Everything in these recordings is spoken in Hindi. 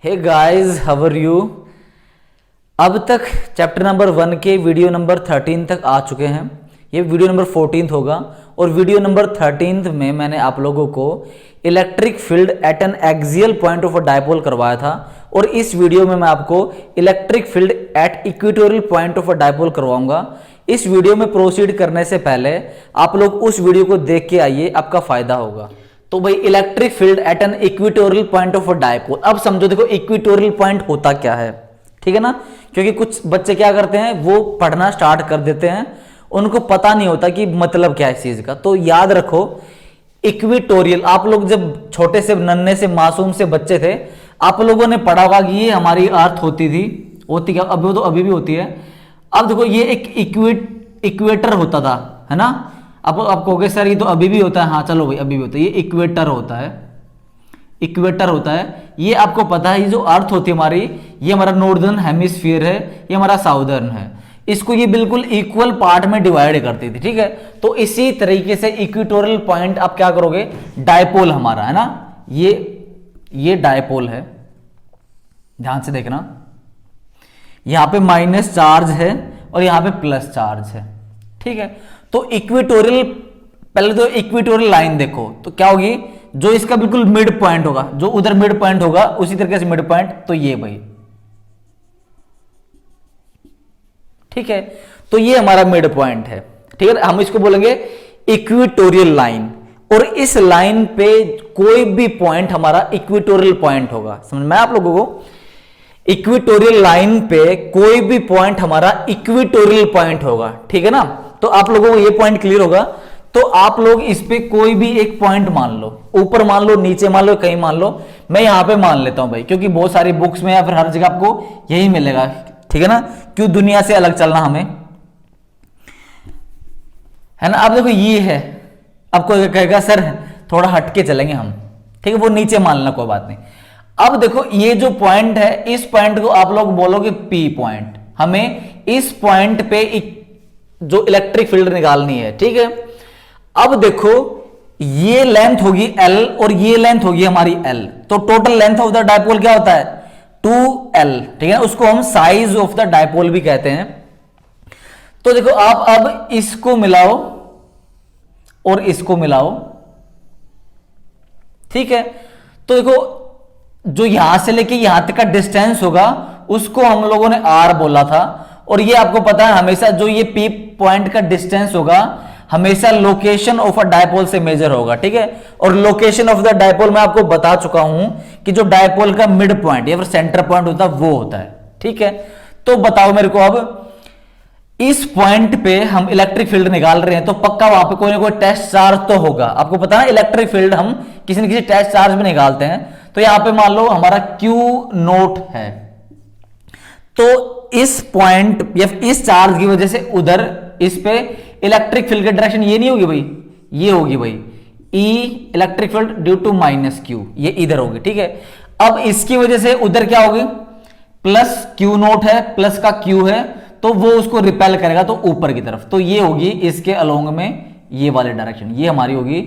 Hey guys, how are you. अब तक चैप्टर नंबर 1 के वीडियो नंबर 13 तक आ चुके हैं। ये वीडियो नंबर 14 होगा और वीडियो नंबर 13 में मैंने आप लोगों को electric field at N axial point of a dipole करवाया था और इस वीडियो में मैं आपको electric field at equatorial point of a dipole करवाऊंगा। इस वीडियो में प्रोसीड करने से पहले आप लोग उस वीडियो को देख के आइए, आपका फायदा होगा। तो भाई electric field at an equatorial point of a dipole, अब समझो देखो इक्वेटोरियल पॉइंट होता क्या है, ठीक है ना। क्योंकि कुछ बच्चे क्या करते हैं, वो पढ़ना स्टार्ट कर देते हैं, उनको पता नहीं होता कि मतलब क्या है इस चीज का। तो याद रखो इक्वेटोरियल, आप लोग जब छोटे से नन्हे से मासूम से बच्चे थे, आप लोगों ने पढ़ा होगा कि ये हमारी अर्थ होती थी, होती क्या अभी तो अभी भी होती है। अब देखो ये एक इक्वेटर होता था, है ना। अब आप कहोगे सर ये तो अभी भी होता है, हाँ चलो भाई अभी भी होता है, ये इक्वेटर होता है, इक्वेटर होता है। ये आपको पता है, ये जो अर्थ होती है हमारी, ये हमारा नॉर्दर्न हेमिस्फीयर है, ये हमारा साउदर्न है। इसको ये बिल्कुल इक्वल पार्ट में डिवाइड करती थी, ठीक है। तो इसी तरीके से इक्वेटोरियल पॉइंट आप क्या करोगे, डायपोल हमारा है ना, ये डायपोल है, ध्यान से देखना। यहां पे माइनस चार्ज है और यहां पे प्लस चार्ज है, ठीक है। तो इक्वेटोरियल, पहले तो इक्वेटोरियल लाइन देखो तो क्या होगी, जो इसका बिल्कुल मिड पॉइंट होगा, जो उधर मिड पॉइंट होगा उसी तरीके से मिड पॉइंट, तो ये भाई, ठीक है। तो ये हमारा मिड पॉइंट है, ठीक है। हम इसको बोलेंगे इक्वेटोरियल लाइन, और इस लाइन पे कोई भी पॉइंट हमारा इक्वेटोरियल पॉइंट होगा। समझ में आप लोगों को, इक्वेटोरियल लाइन पे कोई भी पॉइंट हमारा इक्वेटोरियल पॉइंट होगा, ठीक है ना। तो आप लोगों को ये पॉइंट क्लियर होगा। तो आप लोग इस पे कोई भी एक पॉइंट मान लो, ऊपर मान लो, नीचे मान लो, कहीं मान लो। मैं यहां पे मान लेता हूं भाई, क्योंकि बहुत सारी बुक्स में या फिर हर जगह आपको यही मिलेगा, ठीक है ना। क्यों दुनिया से अलग चलना हमें, है ना। अब देखो ये है, अब कोई कहेगा सर थोड़ा हटके चलेंगे हम, ठीक है, वो नीचे मान लेना, कोई बात नहीं। अब देखो ये जो पॉइंट है, इस पॉइंट को आप लोग बोलोगे पी पॉइंट। हमें इस पॉइंट पे जो इलेक्ट्रिक फील्ड निकालनी है, ठीक है। अब देखो ये लेंथ होगी L और ये लेंथ होगी हमारी L, तो total length of the dipole क्या होता है 2L, ठीक है। उसको हम साइज ऑफ द डायपोल भी कहते हैं। तो देखो आप अब इसको मिलाओ और इसको मिलाओ, ठीक है। तो देखो जो यहां से लेके यहां तक का डिस्टेंस होगा उसको हम लोगों ने R बोला था, और ये आपको पता है हमेशा जो ये P पॉइंट का डिस्टेंस होगा हमेशा लोकेशन ऑफ अ डायपोल से मेजर होगा, ठीक है। और लोकेशन ऑफ द डायपोल मैं आपको बता चुका हूं कि जो डायपोल का मिड पॉइंट या फिर सेंटर पॉइंट होता है वो होता है, ठीक है। तो बताओ मेरे को, अब इस पॉइंट पे हम इलेक्ट्रिक फील्ड निकाल रहे हैं, तो पक्का वहां पे कोई ना कोई टेस्ट चार्ज तो होगा। आपको पता है इलेक्ट्रिक फील्ड हम किसी न किसी टेस्ट चार्ज में निकालते हैं। तो यहां पे मान लो हमारा Q0 है, तो इस पॉइंट या इस चार्ज की वजह से उधर इस पे इलेक्ट्रिक फील्ड की डायरेक्शन ये नहीं होगी भाई, ये होगी भाई E electric field due to minus Q, ये इधर होगी, ठीक है। अब इसकी वजह से उधर क्या होगी, प्लस Q0 है, प्लस का Q है, तो वो उसको रिपेल करेगा तो ऊपर की तरफ, तो ये होगी इसके अलोंग में ये वाली डायरेक्शन, ये हमारी होगी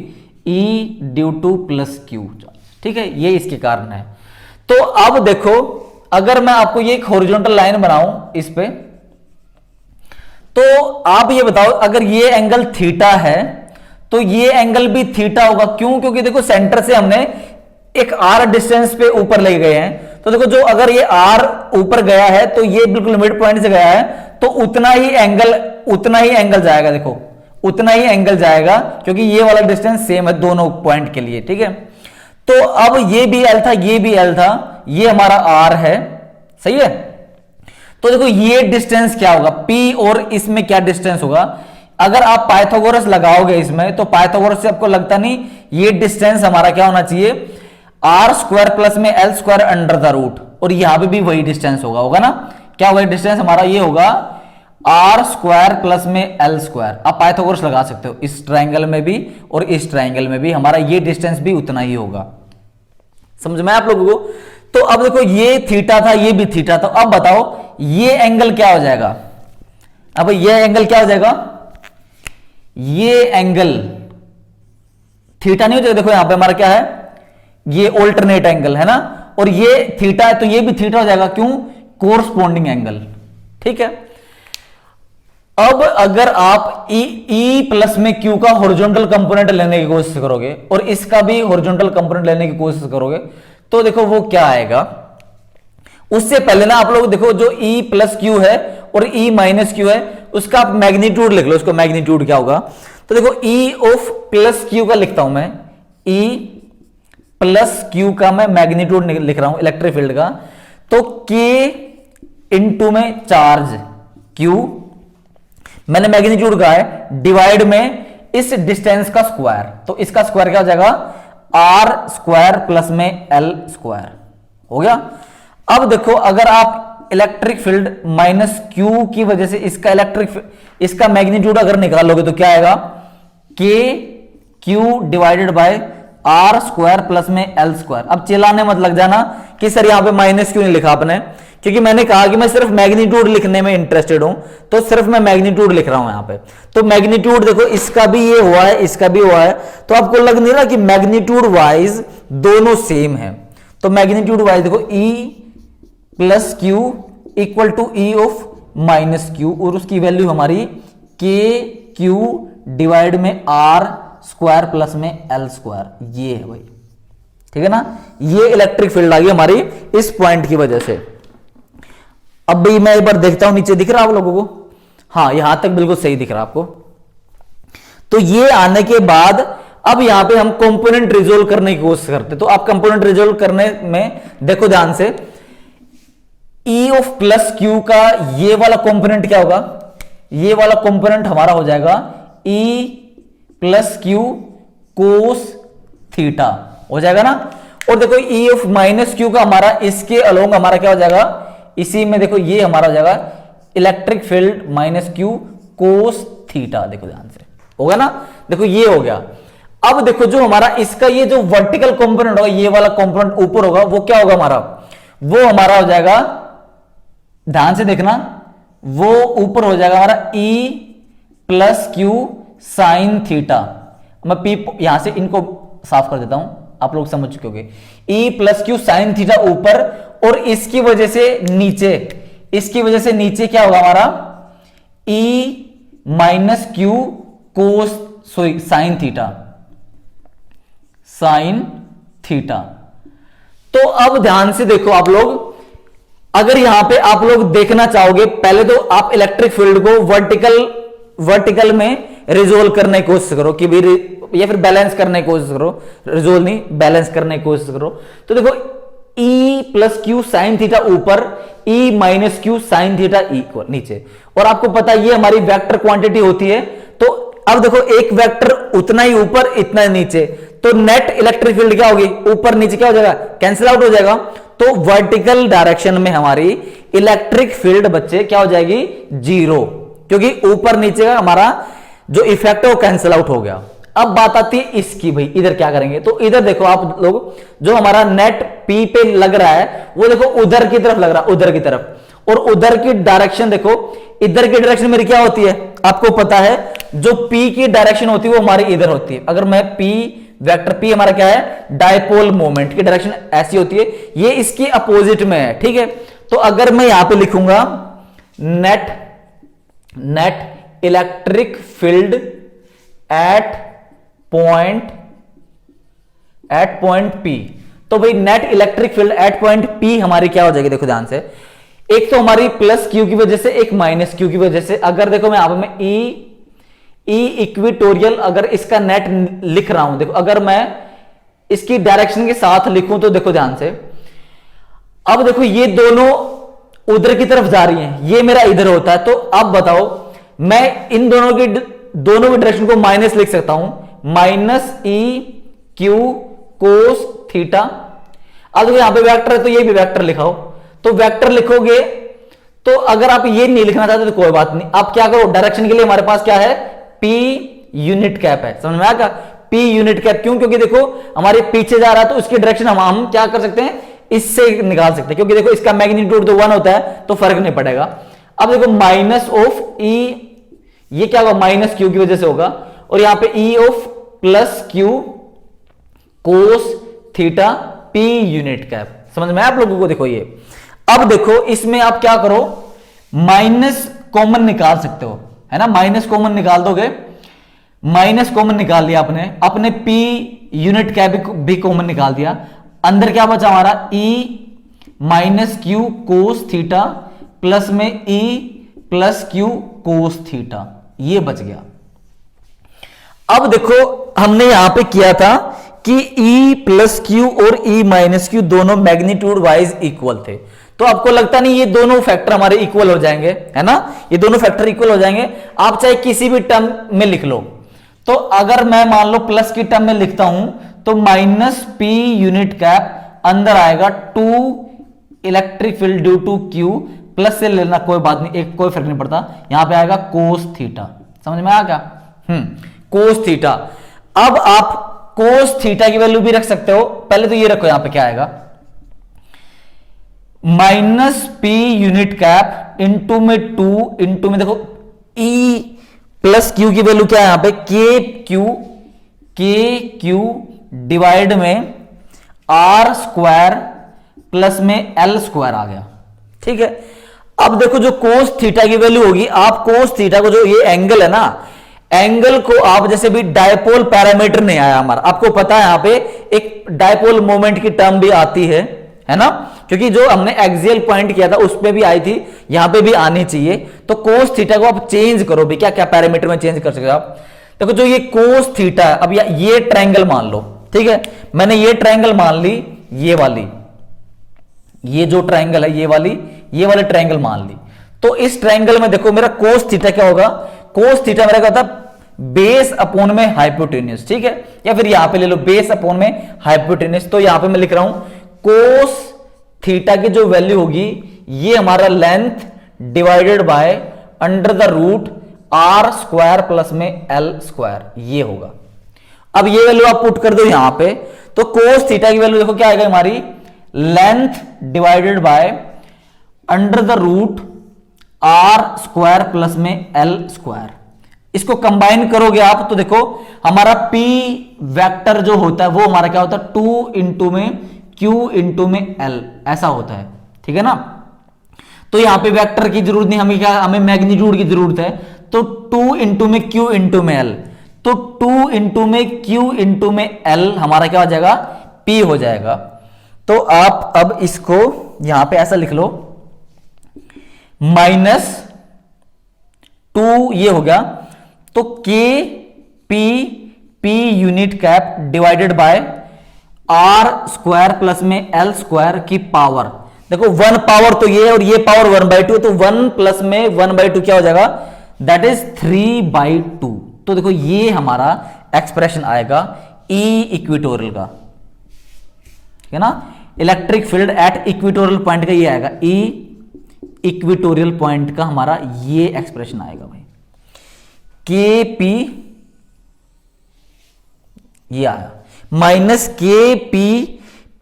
E due two plus Q, ठीक है। ये इसके कारण है। तो अब देखो अगर मैं आपको ये एक हॉरिजॉन्टल लाइन बनाऊं इस पे, तो आप ये बताओ अगर ये एंगल थीटा है तो ये एंगल भी थीटा होगा। क्यों, क्योंकि देखो सेंटर से हमने एक R डिस्टेंस पे ऊपर ले गए हैं, तो देखो जो अगर ये R ऊपर गया है तो ये बिल्कुल मिड पॉइंट से गया है, तो उतना ही एंगल जाएगा, देखो उतना ही एंगल जाएगा, क्योंकि ये वाला डिस्टेंस सेम है दोनों पॉइंट के लिए, ठीक है। तो अब ये भी L था, ये भी L था, ये हमारा R है, सही है। तो देखो ये डिस्टेंस क्या होगा P और इसमें क्या डिस्टेंस होगा। अगर आप पाइथागोरस लगाओगे इसमें, तो पाइथागोरस से आपको लगता नहीं, ये डिस्टेंस हमारा क्या होना चाहिए R स्क्वायर प्लस में L square under the root, और यहां पे भी वही डिस्टेंस होगा ना। क्या होगा डिस्टेंस हमारा, ये होगा R स्क्वायर प्लस में L स्क्वायर। आप पाइथागोरस लगा सकते हो इस ट्राइंगल में भी और इस ट्राइंगल में भी, हमारा ये डिस्टेंस भी उतना ही होगा। समझ में आप लोगों को। तो अब देखो ये थीटा था, ये भी थीटा था। अब बताओ ये एंगल क्या हो जाएगा, अब ये एंगल क्या हो जाएगा, ये एंगल थीटा नहीं हो जाएगा। देखो यहां पे हमारा क्या है, ये ऑल्टरनेट एंगल है ना, और ये थीटा है तो ये भी थीटा हो जाएगा, क्यों? कोरस्पॉन्डिंग एंगल, ठीक है। अब अगर आप ई प्लस में क्यू का हॉरिजॉन्टल कंपोनेंट लेने की कोशिश करोगे और इसका भी हॉरिजॉन्टल कंपोनेंट लेने की कोशिश करोगे तो देखो वो क्या आएगा। उससे पहले ना आप लोग देखो जो ई प्लस क्यू है और ई माइनस क्यू है उसका आप मैग्नीट्यूड लिख लो, उसको मैग्नीट्यूड क्या होगा। तो देखो ई ऑफ प्लस क्यू का लिखता हूं मैं, ई प्लस क्यू का मैं मैग्नीट्यूड लिख रहा हूं इलेक्ट्रिक फील्ड का। तो के इंटू में चार्ज क्यू, मैंने मैग्नीट्यूड कहा है, डिवाइड में इस डिस्टेंस का स्क्वायर, तो इसका स्क्वायर क्या हो जाएगा? आर स्क्वायर प्लस में एल स्क्वायर हो गया। अब देखो अगर आप इलेक्ट्रिक फील्ड माइनस क्यू की वजह से इसका मैग्नीट्यूड अगर निकालोगे तो क्या आएगा? K Q divided by R square plus में एल स्क्वायर। अब चिल्लाने मत लग जाना कि सर यहां पे माइनस क्यों नहीं लिखा आपने, क्योंकि मैंने कहा कि मैं सिर्फ मैग्नीट्यूड लिखने में इंटरेस्टेड हूं, तो सिर्फ मैं मैग्नीट्यूड लिख रहा हूं यहां पे। तो मैग्नीट्यूड देखो इसका भी ये हुआ है, इसका भी हुआ है, तो आपको लग नहीं रहा कि मैग्नीट्यूड वाइज दोनों सेम है। तो मैग्नीट्यूड वाइज देखो E plus Q equal to E of minus Q, और उसकी वैल्यू हमारी के क्यू डिवाइड में आर स्क्वायर प्लस में एल स्क्वायर, ये है भाई, ठीक है ना। ये इलेक्ट्रिक फील्ड आ गई हमारी इस पॉइंट की वजह से। अब भाई मैं एक बार देखता हूं नीचे दिख रहा है आप लोगों को? हाँ, यहां तक बिल्कुल सही दिख रहा है आपको। तो ये आने के बाद अब यहां पे हम कंपोनेंट रिजोल्व करने की कोशिश करते। तो आप कंपोनेंट रिजोल्व करने में देखो ध्यान से, ई ऑफ प्लस क्यू का ये वाला कंपोनेंट क्या होगा? ये वाला कंपोनेंट हमारा हो जाएगा ई प्लस क्यू कोस थीटा हो जाएगा ना। और देखो ई ऑफ माइनस क्यू का हमारा इसके अलोंग हमारा क्या हो जाएगा? इसी में देखो ये हमारा हो जाएगा electric field minus Q cos theta. देखो ध्यान से, होगा ना। देखो ये हो गया। अब देखो जो हमारा इसका ये जो वर्टिकल कंपोनेंट होगा, ये वाला कंपोनेंट ऊपर होगा, वो क्या होगा हमारा? वो हमारा हो जाएगा, ध्यान से देखना, वो ऊपर हो जाएगा हमारा ई प्लस क्यू साइन थीटा। मैं पी यहां से इनको साफ कर देता हूं, आप लोग समझ चुके होंगे। E plus Q sine theta ऊपर, और इसकी वजह से नीचे क्या होगा हमारा? E minus Q cos sine theta. तो अब ध्यान से देखो आप लोग, अगर यहां पे आप लोग देखना चाहोगे, पहले तो आप इलेक्ट्रिक फील्ड को वर्टिकल में रिजोल्व करने की कोशिश करो कि भाई, या फिर बैलेंस करने की कोशिश करो, रिजोल्व नहीं बैलेंस करने की कोशिश करो। तो देखो E plus Q sine theta ऊपर, E minus Q sine theta equal नीचे, और आपको पता है ये हमारी वेक्टर क्वांटिटी होती है। तो अब देखो एक वेक्टर उतना ही ऊपर इतना ही नीचे, तो नेट इलेक्ट्रिक फील्ड क्या होगी? ऊपर नीचे क्या हो जाएगा? कैंसिल आउट हो जाएगा। तो वर्टिकल डायरेक्शन में हमारी इलेक्ट्रिक फील्ड बच्चे क्या हो जाएगी? जीरो, क्योंकि ऊपर नीचे का हमारा जो इफेक्ट है वो कैंसिल आउट हो गया। अब बात आती है इसकी, भाई इधर क्या करेंगे? तो इधर देखो आप लोग, जो हमारा नेट पी पे लग रहा है वो देखो उधर की तरफ लग रहा है, उधर की तरफ, और उधर की डायरेक्शन देखो, इधर की डायरेक्शन मेरी क्या होती है? आपको पता है जो पी की डायरेक्शन होती है वो हमारी इधर होती है। अगर मैं पी वेक्टर पी हमारा क्या है? डायपोल मोमेंट की डायरेक्शन ऐसी होती है, ये इसकी अपोजिट में है, ठीक है। तो अगर मैं यहां पे लिखूंगा net electric field eight point P, तो भाई net electric field eight point P हमारी क्या हो जाएगी? देखो ध्यान से, एक तो हमारी प्लस क्यू की वजह से, एक माइनस क्यू की वजह से। अगर देखो मैं यहां पर ई इक्विटोरियल अगर इसका नेट लिख रहा हूं, देखो अगर मैं इसकी डायरेक्शन के साथ लिखूं तो देखो ध्यान से, अब देखो ये दोनों उधर की तरफ जा रही हैं, ये मेरा इधर होता है। तो अब बताओ, मैं इन दोनों की डायरेक्शन को माइनस लिख सकता हूं, minus E Q cos theta. अब देखो यहां पे वेक्टर है तो ये भी वेक्टर लिखाओ, तो वेक्टर लिखोगे तो अगर आप ये नहीं लिखना चाहते तो कोई बात नहीं, आप क्या करो, डायरेक्शन के लिए हमारे पास क्या है? पी यूनिट कैप है, समझ में आएगा? पी यूनिट कैप क्यों? क्योंकि देखो हमारे पीछे जा रहा है तो उसकी डायरेक्शन हम क्या कर सकते हैं? इससे निकाल सकते हैं, क्योंकि देखो इसका मैग्नीट्यूड तो 1 होता है तो फर्क नहीं पड़ेगा। अब देखो माइनस ऑफ ई, ये क्या होगा? माइनस क्यू की वजह से होगा, और यहां पे ई of plus Q cos theta P unit cap, समझ में आप लोगों को? देखो ये, अब देखो इसमें आप क्या करो, माइनस कॉमन निकाल सकते हो, है ना, माइनस कॉमन निकाल दोगे, माइनस कॉमन निकाल लिया आपने, अपने पी यूनिट क्या भी कॉमन निकाल दिया, अंदर क्या बचा हमारा, E minus Q cos theta plus में E plus Q cos theta, ये बच गया। अब देखो हमने यहां पे किया था कि E प्लस क्यू और E माइनस क्यू दोनों मैग्नीट्यूड वाइज इक्वल थे, तो आपको लगता नहीं ये दोनों फैक्टर हमारे इक्वल हो जाएंगे, है ना, ये दोनों फैक्टर इक्वल हो जाएंगे। आप चाहे किसी भी टर्म में लिख लो, तो अगर मैं मान लो प्लस की टर्म में लिखता हूं तो माइनस पी यूनिट कैप अंदर आएगा 2 electric field due to Q, plus से लेना कोई बात नहीं, एक कोई फर्क नहीं पड़ता, यहां पे आएगा कोस थीटा। समझ में आ गया? Cos theta. अब आप कोस थीटा की वैल्यू भी रख सकते हो, पहले तो ये रखो, यहां पे क्या आएगा, minus P unit cap into में 2 इंटू में देखो ई प्लस क्यू की वैल्यू क्या है यहां पे, के क्यू डिवाइड में आर स्क्वायर प्लस में एल स्क्वायर आ गया, ठीक है। अब देखो जो कोस थीटा की वैल्यू होगी, आप कोस थीटा को, जो ये एंगल है ना, एंगल को आप जैसे भी डायपोल पैरामीटर नहीं आया हमारा, आपको पता है यहां पे एक डायपोल मोमेंट की टर्म भी आती है ना, क्योंकि जो हमने एक्सियल पॉइंट किया था उस पे भी आई थी, यहां पे भी आनी चाहिए। तो कोस थीटा को आप चेंज करो भी, क्या क्या पैरामीटर में चेंज कर सकते हो आप। देखो जो ये कोस थीटा है, अब ये ट्रायंगल मान लो, ठीक है, मैंने ये ट्रायंगल मान ली, ये वाली, ये जो ट्रायंगल है ये वाली ट्रायंगल मान ली। तो इस ट्रायंगल में देखो मेरा कोस थीटा क्या होगा, कोस थीटा मेरा क्या होता है, बेस अपॉन में हाइपोटेन्यूस, ठीक है, या फिर यहां पे ले लो बेस अपॉन में हाइपोटेन्यूस। तो यहां पे मैं लिख रहा हूं कोस थीटा की जो वैल्यू होगी, ये हमारा length divided by under the root R square plus में एल स्क्वायर, ये होगा। अब ये वैल्यू आप पुट कर दो यहां पे, तो कोस थीटा की वैल्यू देखो क्या आएगा हमारी, length divided by under the root R square plus में एल स्क्वायर। इसको कंबाइन करोगे आप तो देखो हमारा P वेक्टर जो होता है वो हमारा क्या होता है, 2 इंटू में Q इंटू में L, ऐसा होता है, ठीक है ना। तो यहां पे वेक्टर की जरूरत नहीं, हमें क्या, हमें मैग्नीट्यूड की जरूरत है। तो 2 इंटू में Q इंटू में L, तो 2 इंटू में Q इंटू में L हमारा क्या हो जाएगा, P हो जाएगा। तो आप अब इसको यहां पे ऐसा लिख लो, -2 ये हो गया, तो K P unit cap divided by R square plus में एल स्क्वायर की पावर, देखो 1 पावर तो ये और ये पावर 1/2, तो 1 प्लस में 1/2 क्या हो जाएगा, दैट इज 3/2। तो देखो ये हमारा एक्सप्रेशन आएगा ई इक्वेटोरियल का, ठीक है ना, electric field at equatorial point का ये आएगा, ई इक्वेटोरियल पॉइंट का हमारा ये एक्सप्रेशन आएगा भाई, के ये आया minus K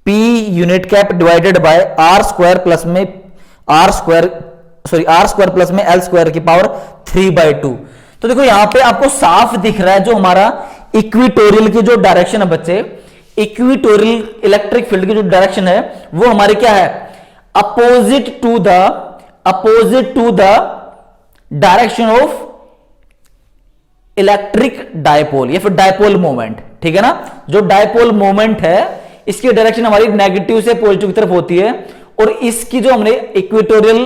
P unit cap divided by R square plus में आर स्क्वायर प्लस में एल स्क्वायर की पावर 3/2। तो देखो यहां पे आपको साफ दिख रहा है जो हमारा इक्वेटोरियल की जो डायरेक्शन है बच्चे, इक्वेटोरियल इलेक्ट्रिक फील्ड की जो डायरेक्शन है वो हमारे क्या है, opposite to the direction of electric dipole या फिर डायपोल मोमेंट, ठीक है ना। जो डायपोल मोमेंट है इसकी डायरेक्शन हमारी नेगेटिव से पॉजिटिव की तरफ होती है, और इसकी जो हमने इक्वेटोरियल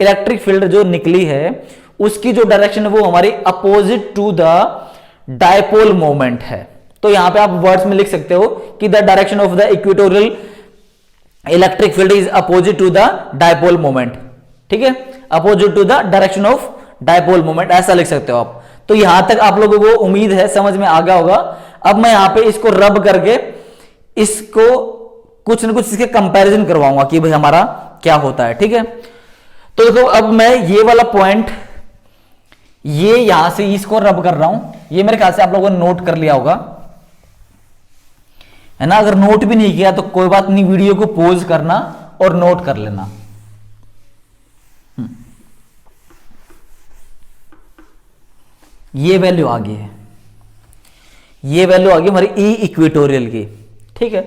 इलेक्ट्रिक फील्ड जो निकली है उसकी जो डायरेक्शन है वो हमारी opposite to the dipole moment है। तो यहां पे आप वर्ड्स में लिख सकते हो कि the direction of the equatorial electric field is opposite to the dipole moment, ठीक है, opposite to the direction of dipole moment, ऐसा लिख सकते हो आप। तो यहां तक आप लोगों को उम्मीद है समझ में आ गया होगा। अब मैं यहां पे इसको रब करके इसको कुछ ना कुछ इसके कंपैरिजन करवाऊंगा कि भाई हमारा क्या होता है, ठीक है। तो देखो अब मैं ये वाला पॉइंट ये यहां से इसको रब कर रहा हूं, ये मेरे ख्याल से आप लोगों ने नोट कर लिया होगा, है ना। अगर नोट भी नहीं किया तो कोई बात नहीं, वीडियो को पॉज करना और नोट कर लेना। ये वैल्यू आ गई है, ये वैल्यू आ गई हमारी ई इक्वेटोरियल की, ठीक है।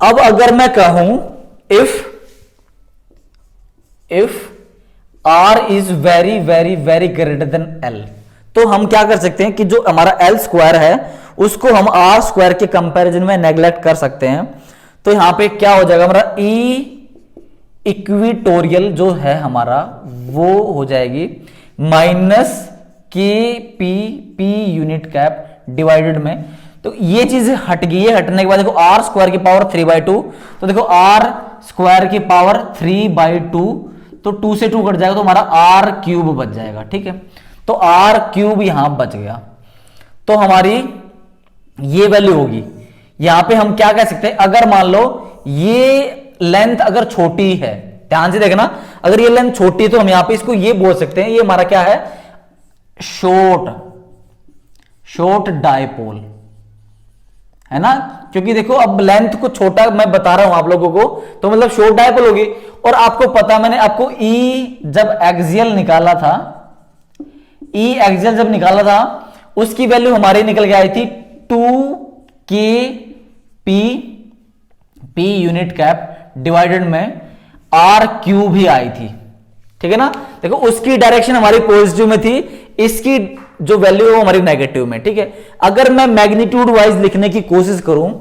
अब अगर मैं कहूं if R is very very very greater than L, तो हम क्या कर सकते हैं कि जो हमारा L स्क्वायर है उसको हम R स्क्वायर के कंपैरिजन में नेग्लेक्ट कर सकते हैं। तो यहां पे क्या हो जाएगा हमारा E इक्विटोरियल जो है हमारा वो हो जाएगी minus K P unit cap divided में। तो ये चीज हट गई है, हटने के बाद देखो R स्क्वायर की पावर 3/2, तो देखो R स्क्वायर की पावर 3/2, तो 2 से 2 कट जाएगा तो हमारा R क्यूब बच जाएगा। ठीक है, तो R क्यूब यहां बच गया, तो हमारी ये वैल्यू होगी। यहां पे हम क्या कह सकते हैं, अगर मान लो ये लेंथ अगर छोटी है, ध्यान से देखना, अगर ये लेंथ छोटी है तो हम यहां पे इसको ये बोल सकते हैं, ये हमारा क्या है, शॉर्ट डायपोल है ना, क्योंकि देखो अब लेंथ को छोटा मैं बता रहा हूं आप लोगों को, तो मतलब शॉर्ट डायपोल होगी। और आपको पता, मैंने आपको E जब एक्सियल निकाला था, E एक्सियल जब निकाला था उसकी वैल्यू हमारी निकल के आई थी 2 P यूनिट कैप डिवाइडेड में R क्यूब ही आई थी। ठीक है ना, देखो उसकी डायरेक्शन हमारी पॉजिटिव में थी, इसकी जो वैल्यू है वो हमारी नेगेटिव में। ठीक है, अगर मैं मैग्नीट्यूड वाइज लिखने की कोशिश करूं,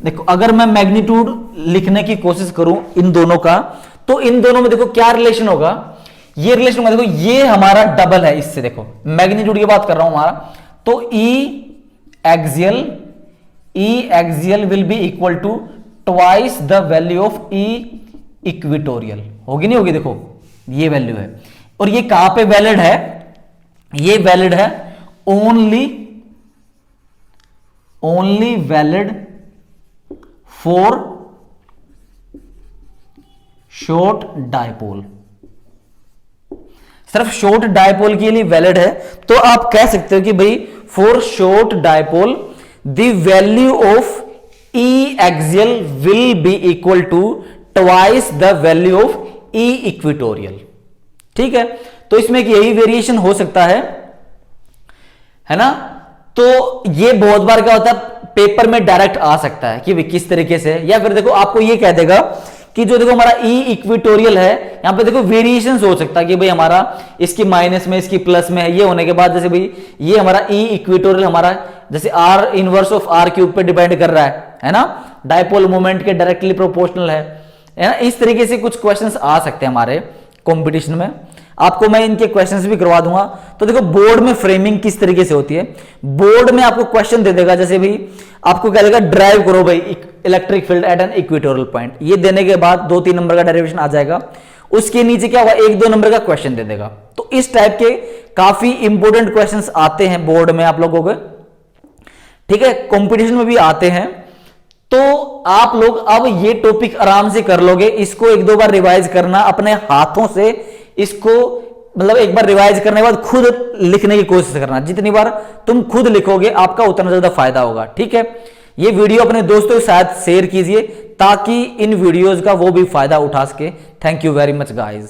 देखो अगर मैं मैग्नीट्यूड लिखने की कोशिश करूं इन दोनों का, तो इन दोनों में देखो क्या रिलेशन होगा, ये रिलेशन होगा, देखो ये हमारा डबल है इससे, देखो मैग्नीट्यूड की बात कर रहा हूं हमारा, तो E axial will be equal to twice the value of E equatorial, होगी नहीं होगी, देखो ये वैल्यू है। और ये कहां पे वैलिड है, ये वैलिड है only valid for short dipole, सिर्फ शॉर्ट डायपोल के लिए वैलिड है। तो आप कह सकते हो कि भाई for short dipole the value of E axial will be equal to twice the value of E equatorial. ठीक है, तो इसमें यही वेरिएशन हो सकता है ना। तो ये बहुत बार क्या होता है, पेपर में डायरेक्ट आ सकता है कि किस तरीके से, या फिर देखो आपको ये कह देगा कि जो देखो हमारा E इक्विटोरियल है, यहां पे देखो वेरिएशन हो सकता है कि भाई हमारा इसकी माइनस में इसकी प्लस में है, ये होने के बाद जैसे भाई ये हमारा E इक्विटोरियल हमारा जैसे R inverse of R cube पे डिपेंड कर रहा है ना, डायपोल मोमेंट के डायरेक्टली प्रोपोर्शनल है ना। इस तरीके से कुछ क्वेश्चंस आ सकते हैं हमारे कंपटीशन में, आपको मैं इनके क्वेश्चंस भी करवा दूंगा। तो देखो बोर्ड में फ्रेमिंग किस तरीके से होती है, बोर्ड में आपको क्वेश्चन दे देगा, जैसे भाई आपको कह देगा ड्राइव करो भाई electric field at an equatorial point, ये देने के बाद 2-3 नंबर का डेरिवेशन आ जाएगा, उसके नीचे क्या होगा 1-2 नंबर का क्वेश्चन दे देगा। तो इस टाइप के काफी इंपोर्टेंट क्वेश्चंस आते हैं बोर्ड में आप लोगों को, ठीक है, कंपटीशन में भी आते हैं। तो आप लोग अब ये टॉपिक आराम से कर लोगे, इसको 1-2 बार रिवाइज करना अपने हाथों से, इसको मतलब एक बार रिवाइज करने के बाद खुद लिखने की कोशिश करना, जितनी बार तुम खुद लिखोगे आपका उतना ज्यादा फायदा होगा। ठीक है, ये वीडियो अपने दोस्तों के साथ शेयर कीजिए ताकि इन वीडियोस का वो भी फायदा उठा सके। Thank you very much guys.